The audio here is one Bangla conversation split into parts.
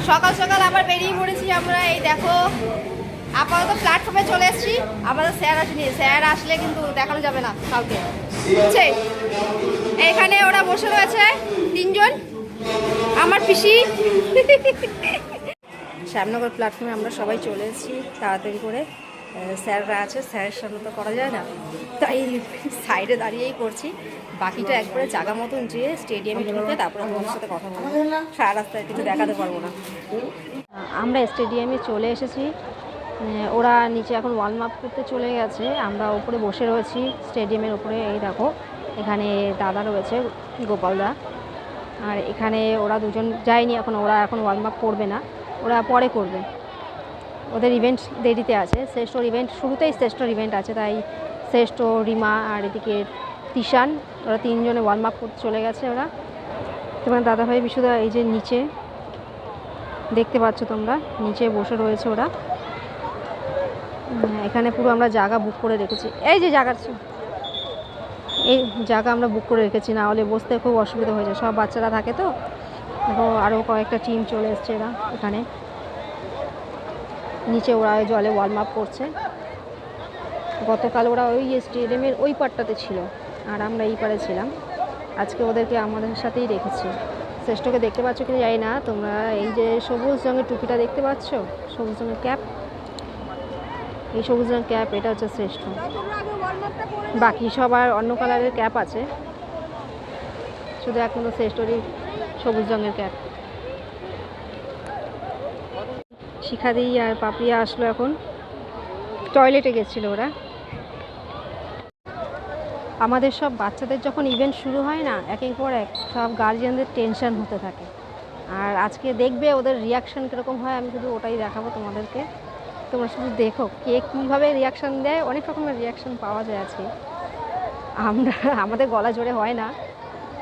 সকাল সকাল আবার বেরিয়ে পড়েছি আমরা। এই দেখো আপাতত প্ল্যাটফর্মে চলে এসেছি। আমাদের স্যার আসেনি, স্যার আসলে কিন্তু দেখানো যাবে না কাউকে, বুঝছে? এখানে ওরা বসে রয়েছে তিনজন, আমার পিসি। শ্যামনগর প্ল্যাটফর্মে আমরা সবাই চলে এসেছি তাড়াতাড়ি করে। স্যাররা আছে, স্যারের সামনে তো করা যায় না, তাই সাইডে দাঁড়িয়েই করছি। বাকিটা একবারে জায়গা মতন যেয়ে স্টেডিয়ামে ঢুকে তারপরে আমার সাথে কথা বলবো। সারা রাস্তায় কিছু দেখাতে পারবো না। আমরা স্টেডিয়ামে চলে এসেছি। ওরা নিচে এখন ওয়ার্ম আপ করতে চলে গেছে, আমরা উপরে বসে রয়েছি স্টেডিয়ামের উপরে। এই দেখো এখানে দাদা রয়েছে, গোপালদা। আর এখানে ওরা দুজন যায়নি এখন, ওরা এখন ওয়ার্ম আপ করবে না, ওরা পরে করবে। ওদের ইভেন্ট দেরিতে আছে, শ্রেষ্ঠর ইভেন্ট শুরুতেই শ্রেষ্ঠর ইভেন্ট আছে, তাই শ্রেষ্ঠ, রিমা আর এদিকে তিশান, ওরা তিনজনে ওয়ার্ম আপ করতে চলে গেছে। ওরা তোমার দাদাভাই বিশুদা এই যে নিচে দেখতে পাচ্ছ তোমরা, নিচে বসে রয়েছে ওরা। এখানে পুরো আমরা জায়গা বুক করে রেখেছি। এই যে এই জায়গা আমরা বুক করে রেখেছি, না হলে বসতে খুব অসুবিধা হয়ে যায়, সব বাচ্চারা থাকে তো। দেখো আরও কয়েকটা টিম চলে এসছে এরা এখানে। নিচে ওরা জলে ওয়ার্ম আপ করছে। গতকাল ওরা ওই স্টেডিয়ামের ওই পারটাতে ছিল আর আমরা এই পারে ছিলাম। আজকে ওদেরকে আমাদের সাথেই রেখেছি। শ্রেষ্ঠকে দেখতে পাচ্ছ কিনা জানি না তোমরা, এই যে সবুজ রঙের টুপিটা দেখতে পাচ্ছ, সবুজ রঙের ক্যাপ, এই সবুজ রঙের ক্যাপ, এটা হচ্ছে শ্রেষ্ঠ। বাকি সবার অন্য কালারের ক্যাপ আছে, শুধু একমাত্র শ্রেষ্ঠরই সবুজ রঙের ক্যাপ। শিখাদি আর পাপিয়া আসলো এখন, টয়লেটে গেছিলো ওরা। আমাদের সব বাচ্চাদের যখন ইভেন্ট শুরু হয় না, একের পর এক সব গার্জিয়ানদের টেনশন হতে থাকে। আর আজকে দেখবে ওদের রিয়াকশান কীরকম হয়, আমি শুধু ওটাই দেখাবো তোমাদেরকে। তোমরা শুধু দেখো কে কীভাবে রিয়াকশান দেয়। অনেক রকমের রিয়াকশান পাওয়া যায় আজকে। আমাদের গলা জোরে হয় না,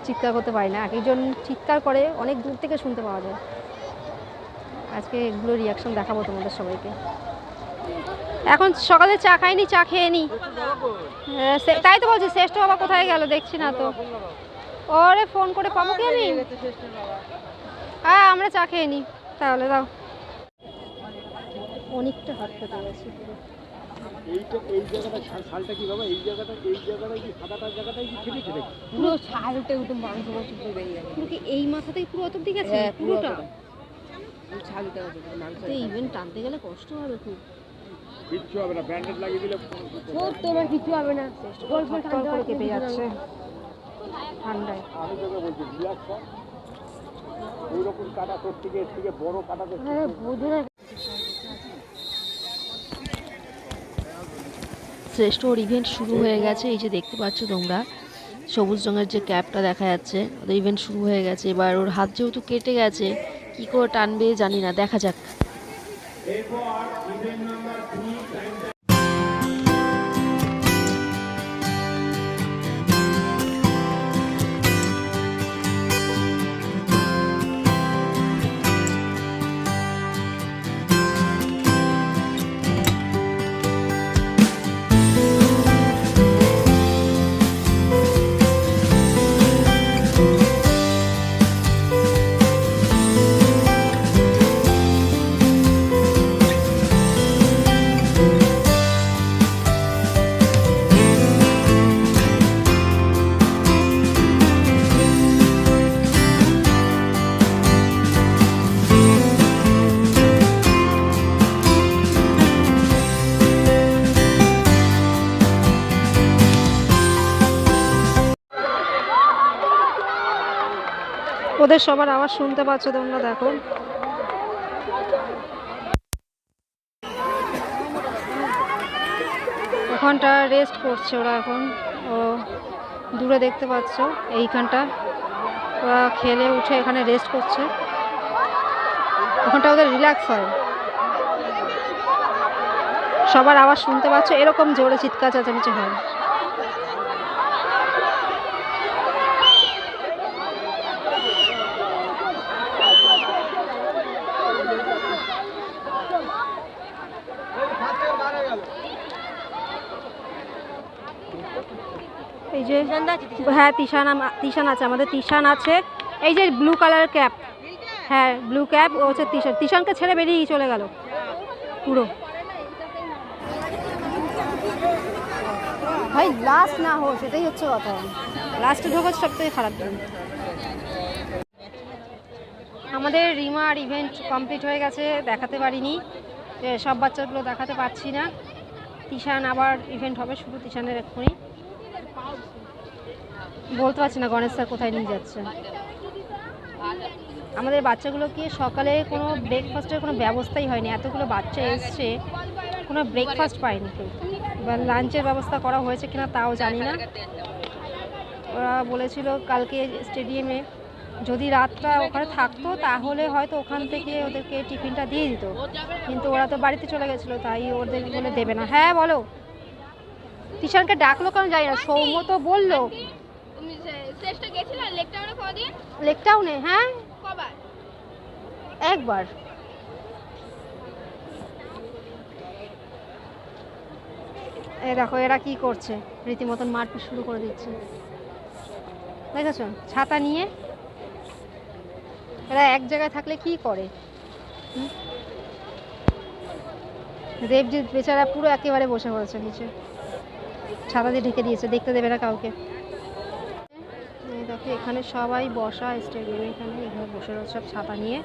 চিৎকার করতে পারি না, একজন চিৎকার করে অনেক দূর থেকে শুনতে পাওয়া যায়। আজকে এগুলো রিয়াকশান দেখাবো তোমাদের সবাইকে। এখন সকালে চা খাইনি, চা খেয়ে নি, তাই তো বলছি। শ্রেষ্ঠ বাবা কোথায় গেল দেখছি না তো, ওরে ফোন করে পাবো কি আমি? হ্যাঁ আমরা চা খেয়ে নি তাহলে, দাও। অনেকটা হাত কেটে গেছে পুরো ছালটা, মাংস এই মাথাতেই পুরো অত দিক আছে পুরোটা। ইভেন্ট টানতে গেলে কষ্ট হবে খুব। কিচ্ছু হবে না, ব্যান্ডেজ লাগিয়ে দিলে তোমার কিছু হবে না। করে কেঁপে যাচ্ছে ঠান্ডায়। আমি তোকে বলছি রিল্যাক্স কর, ওইরকম কাটা তোর থেকে এর থেকে বড় কাটা। হ্যাঁ বুঝে না। শ্রেষ্ঠ ওর ইভেন্ট শুরু হয়ে গেছে, এই যে দেখতে পাচ্ছ তোমরা সবুজ রঙের যে ক্যাপটা দেখা যাচ্ছে, ওদের ইভেন্ট শুরু হয়ে গেছে। এবার ওর হাত যেহেতু কেটে গেছে, কি করে টানবে জানি না, দেখা যাক। ওদের সবার আওয়াজ শুনতে পাচ্ছ তোমরা, দেখো। ওখানটা রেস্ট করছে ওরা এখন, ও দূরে দেখতে পাচ্ছ এইখানটা, ওরা খেলে উঠে এখানে রেস্ট করছে। ওখানটা ওদের রিল্যাক্স হয়। সবার আওয়াজ শুনতে পাচ্ছ, এরকম জোরে চিৎকার চেঁচামেচি হয়। এই যে হ্যাঁ তিশান আছে, আমাদের তিশান আছে। এই যে ব্লু কালারের ক্যাপ, হ্যাঁ ব্লু ক্যাপ, ও হচ্ছে তিশান। তিশানকে ছেড়ে বেরিয়ে চলে গেল পুরো। ভাই লাস্ট না হো, সেটাই হচ্ছে কথা। লাস্টে ঢোকা সব থেকে খারাপ দিন। আমাদের রিমার ইভেন্ট কমপ্লিট হয়ে গেছে, দেখাতে পারিনি, সব বাচ্চাগুলো দেখাতে পারছি না। তিশান আবার ইভেন্ট হবে, শুধু তিশানের এক্ষুনি বলতে পারছি না গণেশ স্যার কোথায় নিয়ে যাচ্ছে। আমাদের বাচ্চাগুলোকে সকালে কোনো ব্রেকফাস্টের কোনো ব্যবস্থাই হয়নি, এতগুলো বাচ্চা এসছে, কোনো ব্রেকফাস্ট পায়নি কেউ। এবার লাঞ্চের ব্যবস্থা করা হয়েছে কিনা তাও জানি না। ওরা বলেছিল কালকে স্টেডিয়ামে যদি রাতটা ওখানে থাকতো তাহলে হয়তো ওখান থেকে ওদেরকে টিফিনটা দিয়ে দিত, কিন্তু ওরা তো বাড়িতে চলে গেছিলো, তাই ওদের বলে দেবে না। হ্যাঁ বলো, তিশানকে ডাকলো কেন জানি না, সৌম্য তো বললো লেক টাউনে। হ্যাঁ একবার। এই দেখো এরা কি করছে, রীতিমতন মারপিট শুরু করে দিচ্ছে, দেখেছ? ছাতা নিয়ে এরা এক জায়গায় থাকলে কি করে। দেবজিৎ বেচারা পুরো একেবারে বসে পড়েছে নিচে, ছাতা দিয়ে ঢেকে দিয়েছে, দেখতে দেবে না কাউকে। দেখো এখানে সবাই বসা স্টেডিয়ামে, এখানে বসে রয়েছে সব ছাতা নিয়ে,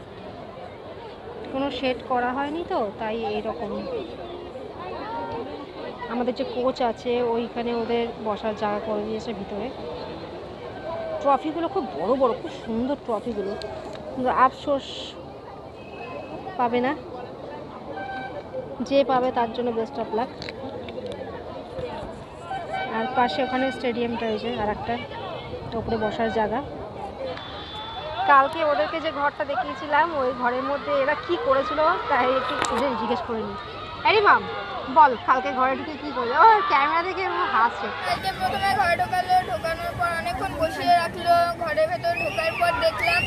কোনো শেড করা হয়নি তো তাই এইরকম। আমাদের যে কোচ আছে ওইখানে ওদের বসার জায়গা করে দিয়েছে ভিতরে। ট্রফিগুলো খুব বড় বড়, খুব সুন্দর ট্রফিগুলো, কিন্তু আফসোস পাবে না, যে পাবে তার জন্য বেস্ট অফ লাক। আর পাশে ওখানে স্টেডিয়ামটা হয়েছে আর একটা ওপরে বসার জায়গা। কালকে ওদেরকে যে ঘরটা দেখিয়েছিলাম ওই ঘরের মধ্যে এরা কি করেছিল তাই একটু জিজ্ঞেস করে নি। আরে মাম বল, কালকে ঘরে ঢুকে কি করলো? ও ক্যামেরা দেখে হাসছে। প্রথমে ঘরে ঢোকালো, ঢোকানোর পর অনেকক্ষণ বসিয়ে রাখলো। ঘরের ভেতর ঢোকার পর দেখলাম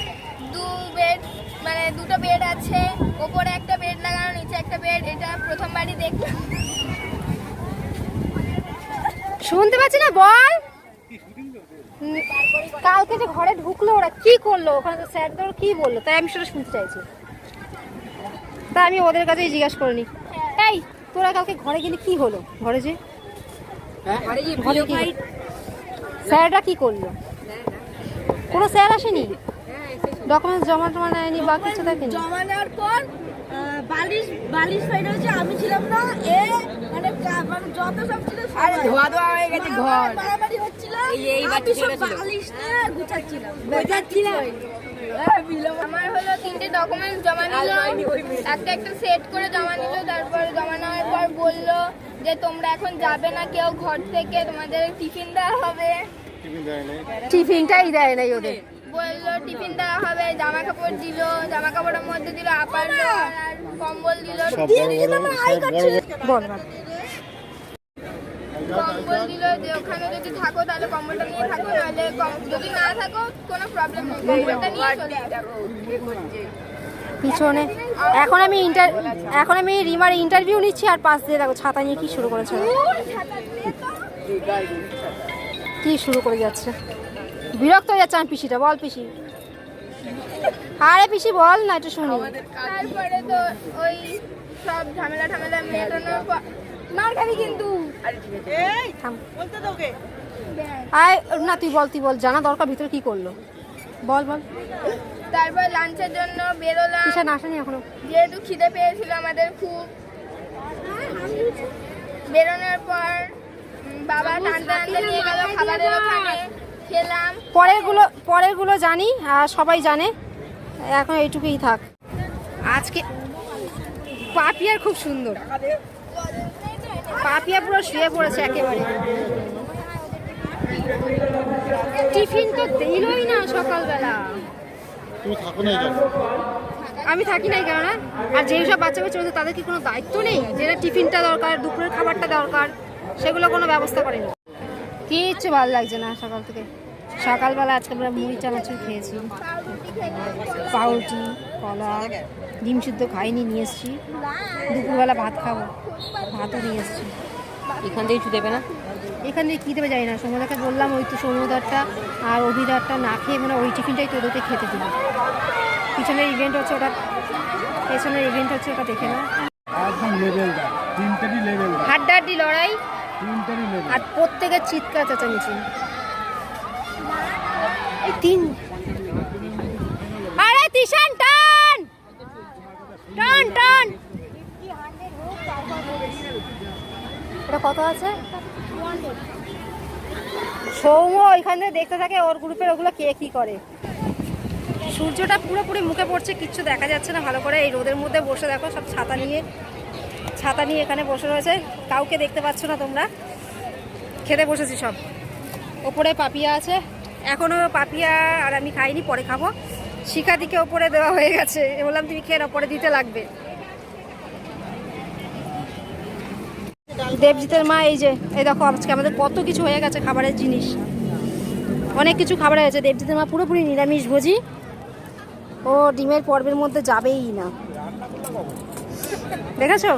দুটো বেড আছে, ওপরে একটা বেড লাগানো, নিচে একটা বেড। এটা প্রথমবারই দেখলাম। শুনতে পাচ্ছি না, বল। কালকে যে ঘরে ঢুকলো ওরা কি করলো, ওখানে তো স্যারদের কি বললো, তাই আমি সেটা শুনতে চাইছি। তাই আমি ওদের কাছেই জিজ্ঞাসা করিনি। এই তোরা কালকে ঘরে গেলে কি হলো? ঘরে যে স্যাররা কি করলো? কোনো স্যার আসেনি, ডকুমেন্টস জমা টমা নেয়নি বা কিছু দেখেনি। জমা নেওয়ার পর বালিশ ফাইট হয়েছে, আমি ছিলাম না। মানে যত সব ছিল ধোয়া ধোয়া হয়ে গেছে, ঘর মারামারি হচ্ছিল, আমি সব বালিশ নিয়ে গুছাচ্ছিলাম। আমার হলো 3টে ডকুমেন্টস জমা নিল, একটা সেট করে জমা নিল। তারপর জমা নেওয়ার পর বললো যে তোমরা এখন যাবে না কেউ ঘর থেকে, তোমাদের টিফিন দেওয়া হবে। টিফিনটাই দেয় নাই ওদের, বললো টিফিন দেওয়া হবে। জামা কাপড় দিল, জামা কাপড়ের মধ্যে দিল আপার লোয়ার আর কম্বল দিল। কম্বল দিল যে ওখানে যদি থাকো তাহলে কম্বলটা নিয়ে থাকো, নাহলে যদি না থাকো কোনো প্রবলেম নেই, কম্বলটা নিয়ে চলে যাবো। পিছনে এখন আমি রিমার ইন্টারভিউ নিচ্ছি আর পাশ দিয়ে দেখো ছাতা নিয়ে কি শুরু করেছে, কি শুরু করে যাচ্ছে। বিরক্ত হয়ে যাচ্ছে। আমি পিসিটা বল, পিসি আরে পিসি বল না একটু শুনি। তারপরে তো ওই সব ঝামেলা মেটানোর পর মার খাবি কিন্তু। আয় না তুই বল, জানা দরকার ভিতরে কি করলো, বল। তারপর লাঞ্চের জন্য বেরোলাম, কিসা আসেনি এখনো, যেহেতু খিদে পেয়েছিল আমাদের খুব। বেরোনোর পর বাবা টানতে নিয়ে গেল খাবারের ওখানে, খেলাম। পরেরগুলো জানি আর সবাই জানে, এখন এইটুকুই থাক। আজকে পাপিয়ার খুব সুন্দর, পাপিয়া পুরো শুয়ে পড়েছে একেবারে। টিফিন তো দিলই না সকালবেলা। আমি থাকি নাই কেন না, আর যেই সব বাচ্চা চলছে তাদের কি কোনো দায়িত্ব নেই? যেটা টিফিনটা দরকার, দুপুরের খাবারটা দরকার, সেগুলো কোনো ব্যবস্থা করেনি। কিচ্ছু ভালো লাগছে না সকাল থেকে। সকালবেলা আজকে আমরা মুড়ি চানাচুর খেয়েছি, পাউরুটি, কলা, ডিম সিদ্ধ খাইনি, নিয়ে এসেছি। দুপুরবেলা ভাত খাবো, ভাতও নিয়ে এসেছি। এখান থেকে কিছু দেবে না, এখান থেকে কী দেবে জানি না। সৌম্যদাকে বললাম ওই তো সৌম্যদারটা আর অভিদারটা না খেয়ে মানে ওই টিফিনটাই তোদেরকে খেতে দিল। পিছনের ইভেন্ট হচ্ছে ওটা, পেছনের ইভেন্ট হচ্ছে ওটা, দেখে নাও। একদম লেভেলটা, তিনটেরই লেভেল, হাড্ডাহাড্ডি লড়াই তিনটেরই লেভেল। আর প্রত্যেকের চিৎকার চেঁচামেচি। এই তিন, আরে তিশান টান টান টান। এটা কত আছে? সৌম্য এখানে দেখতে থাকে, ওর গ্রুপের ওগুলো কে কি করে। সূর্যটা পুরোপুরি মুখে পড়ছে, কিচ্ছু দেখা যাচ্ছে না ভালো করে। এই রোদের মধ্যে বসে দেখো, সব ছাতা নিয়ে এখানে বসে রয়েছে, কাউকে দেখতে পাচ্ছ না তোমরা। খেতে বসেছি সব। ওপরে পাপিয়া আছে, এখনও পাপিয়া আর আমি খাইনি, পরে খাবো। শিখাদিকে ওপরে দেওয়া হয়ে গেছে, বললাম তুমি খেয়ে ওপরে দিতে লাগবে। দেবজিতের মা এই যে, এই দেখো আজকে আমাদের কত কিছু হয়ে গেছে খাবারের জিনিস, অনেক কিছু খাবার হয়েছে। দেবজিতের মা পুরোপুরি নিরামিষ ভোজি, ও ডিমের পর্বের মধ্যে যাবেই না, দেখেছো?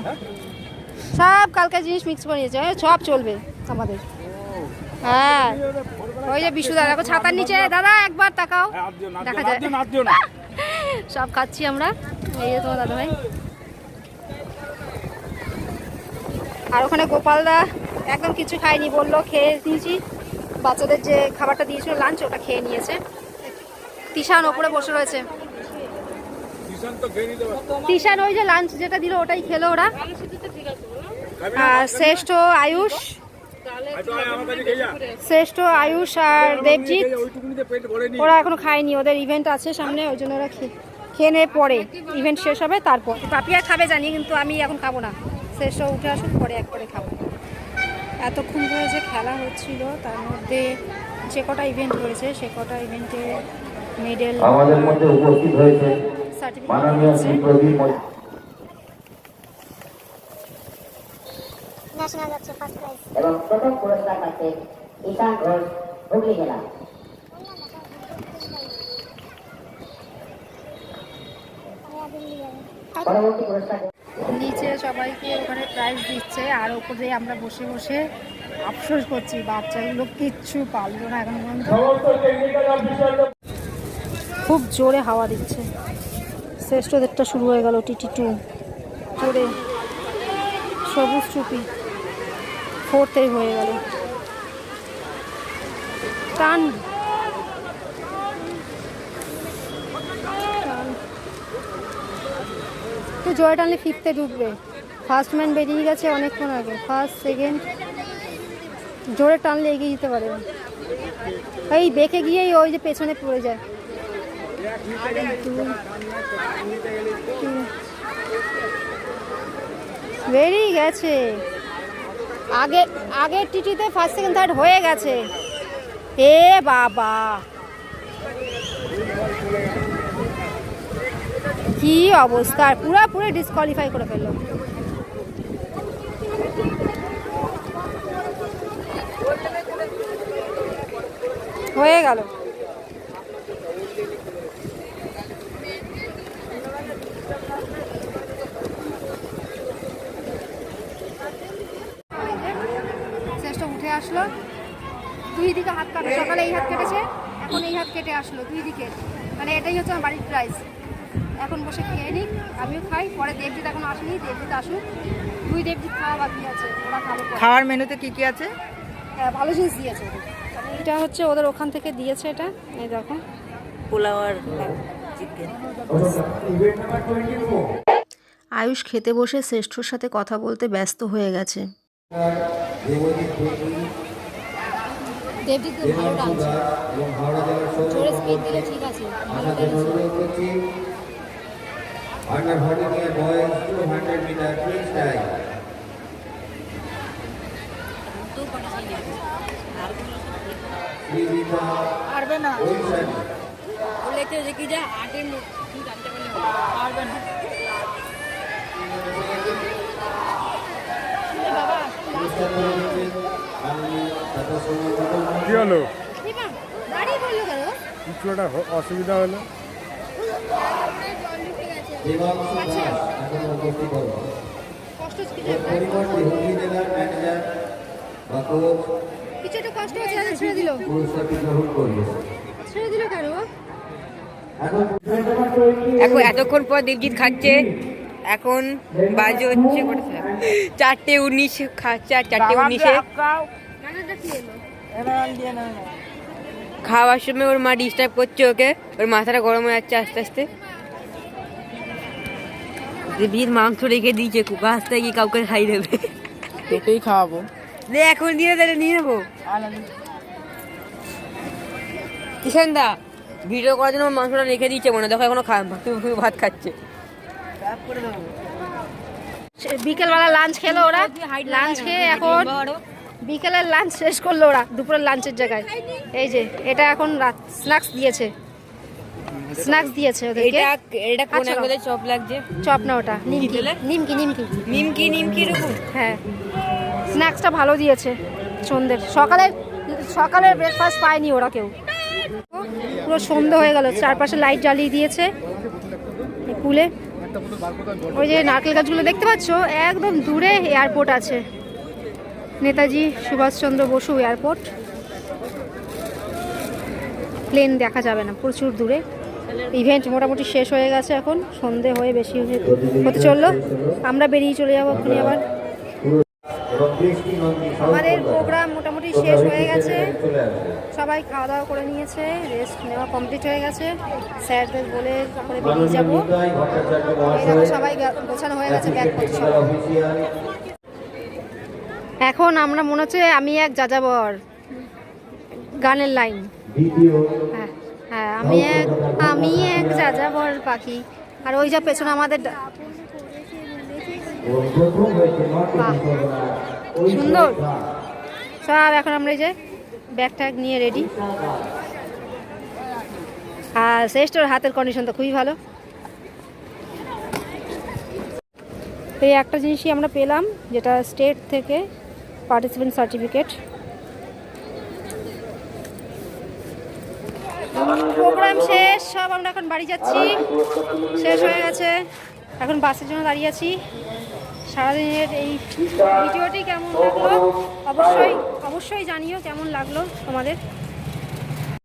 সব কালকে জিনিস মিক্স করে নিয়েছে, সব চলবে আমাদের। হ্যাঁ ওই যে বিশুদা দেখো ছাতার নিচে, দাদা একবার তাকাও, দেখা যায়। সব খাচ্ছি আমরা, এই যে তোমার দাদা ভাই। আর ওখানে গোপালদা একদম কিছু খায়নি, বললো খেয়ে দিয়েছি। বাচ্চাদের যে খাবারটা দিয়েছিল লাঞ্চ, ওটা খেয়ে নিয়েছে। তিশান ওপরে বসে রয়েছে, তিশান ওই যে লাঞ্চ যেটা দিল ওটাই খেলো ওরা। আর শ্রেষ্ঠ আয়ুষ আর দেবজিৎ ওরা এখনো খায়নি, ওদের ইভেন্ট আছে সামনে, ওই জন্য ওরা খেয়ে নেবে, পরে ইভেন্ট শেষ হবে তারপর। পাপিয়া খাবে জানি, কিন্তু আমি এখন খাবো না, শ্রেষ্ঠ উঠে আসুক পরে এক করে খাবো। এতক্ষণ ধরে যে খেলা হচ্ছিল তার মধ্যে যে কটা ইভেন্ট হয়েছে সে কটা ইভেন্টে মেডেল আমাদের মধ্যে উপস্থিত হয়েছে মাননীয় শ্রী প্রদীপ ন্যাশনাল যাচ্ছে ফার্স্ট প্রাইজ এবং প্রথম পুরস্কার পাচ্ছে ঈশান ঘোষ, হুগলি জেলা। পরবর্তী পুরস্কার নিচে সবাইকে ওখানে প্রাইজ দিচ্ছে, আর ওপরে আমরা বসে বসে আফসোস করছি, বাচ্চাগুলো কিচ্ছু পারলো না এখন পর্যন্ত। খুব জোরে হাওয়া দিচ্ছে। শ্রেষ্ঠদেরটা শুরু হয়ে গেল, TT2 জোরে, সবুজ চুপি 4th হয়ে গেল। টান তো জয় টানলে 5th ঢুকবে। ফার্স্ট ম্যান বেরিয়ে গেছে অনেকক্ষণ আগে, ফার্স্ট সেকেন্ড জোরে টানলে এগিয়ে যেতে পারে। এই বেঁকে গিয়েই ওই যে পেছনে পড়ে যায়। বেরিয়ে গেছে, আগের টিটিতে ফার্স্ট সেকেন্ড থার্ড হয়ে গেছে। এ বাবা কি অবস্থা, পুরোপুরি ডিসকোয়ালিফাই করে ফেললো। হয়ে গেল। শ্রেষ্ঠ উঠে আসলো, দুই দিকে হাত কাটে, সকালে এই হাত কেটেছে, এখন এই হাত কেটে আসলো, দুই দিকে। মানে এটাই হচ্ছে আমার বাড়ির প্রাইস। এখন বসে খেয়ে নিক, আমিও খাই, পরে দেবজিৎ এখন আসেনি, দেবজিৎ আসুক, দুই দেবজিৎ খাওয়া বাকি আছে, ওরা খাবে। খাওয়ার মেনুতে কি কি আছে? হ্যাঁ ভালো জিনিস দিয়েছে ওদের। এটা হচ্ছে ওদের ওখান থেকে দিয়েছে, এটা এই দেখো পোলাও আর চিকেন। আয়ুষ খেতে বসে শ্রেষ্ঠর সাথে কথা বলতে ব্যস্ত হয়ে গেছে। দেবজিৎ ভালো ডান্স, জোরে স্পিড দিলে ঠিক আছে, ভালো dance. Under 100 boys 200 meter freestyle. পারবে না, বলে তো দেখি যা আগে তুই জানতে পারলে পারবে না। কি হলো? দাঁড়িয়ে পড়লো কেন? কিছু একটা অসুবিধা হলো? কষ্ট হচ্ছে কিছু একটা কষ্ট হচ্ছে, ছেড়ে দিল কেন? এখন এতক্ষণ পর দেবজিৎ খাচ্ছে। এখন বাজে হচ্ছে 4:19 খাচ্ছে, আর 4:19 খাওয়ার সময় ওর মা ডিস্টার্ব করছে ওকে, ওর মাথাটা গরম হয়ে যাচ্ছে আস্তে আস্তে। দেবজিৎ মাংস রেখে দিয়েছে, কুকা আসতে গিয়ে কাউকে খাই দেবে। তোকেই খাওয়াবো। এখন দিয়ে তাহলে নিয়ে নেবো। কিষান দা ভিডিও করার জন্য ওর মাংসটা রেখে দিয়েছে মনে হয়, দেখো এখনো ভাত খাচ্ছে। বিকেলবেলা লাঞ্চ খেলো ওরা, লাঞ্চ খেয়ে এখন বিকেলের লাঞ্চ শেষ করলো ওরা দুপুরের লাঞ্চের জায়গায়। এই যে এটা এখন স্ন্যাক্স দিয়েছে, স্ন্যাক্স দিয়েছে ওদেরকে। এটা কোন আচ্ছা, একদম চপ লাগছে। চপ না ওটা নিমকি, দিলে? নিমকি নিমকি নিমকি নিমকি এরকম। হ্যাঁ স্ন্যাক্সটা ভালো দিয়েছে সন্ধ্যের। সকালের ব্রেকফাস্ট পায়নি ওরা কেউ। পুরো সন্ধ্যে হয়ে গেল, চারপাশে লাইট জ্বালিয়ে দিয়েছে পুলে। ওই যে নারকেল গাছগুলো দেখতে পাচ্ছ, একদম দূরে এয়ারপোর্ট আছে, নেতাজি সুভাষচন্দ্র বসু এয়ারপোর্ট। প্লেন দেখা যাবে না, প্রচুর দূরে। ইভেন্ট মোটামুটি শেষ হয়ে গেছে, এখন সন্ধে হয়ে বেশি হতে চললো। আমরা বেরিয়ে চলে যাবো এক্ষুনি আবার। আমাদের প্রোগ্রাম মোটামুটি শেষ হয়ে গেছে, সবাই খাওয়া দাওয়া করে নিয়েছে, রেস্ট নেওয়া কমপ্লিট হয়ে গেছে। স্যারদের বলে তারপরে বেরিয়ে যাবো। সবাই গোছানো হয়ে গেছে ব্যাগপত্র সব। এখন আমরা মনে হচ্ছে আমি এক যাযাবর, গানের লাইন। হ্যাঁ হ্যাঁ, আমি এক যাযাবর পাখি। আর ওই যা পেছনে আমাদের সুন্দর সব। এখন আমরা এই যে ব্যাগ ট্যাগ নিয়ে রেডি। আর শ্রেষ্ঠর হাতের কন্ডিশন তো খুবই ভালো। এই একটা জিনিসই আমরা পেলাম, যেটা স্টেট থেকে পার্টিসিপেন্ট সার্টিফিকেট। প্রোগ্রাম শেষ, সব আমরা এখন বাড়ি যাচ্ছি, শেষ হয়ে গেছে। এখন বাসের জন্য দাঁড়িয়ে আছি। সারাদিনের এই ভিডিওটি কেমন লাগলো অবশ্যই জানিও কেমন লাগলো তোমাদের।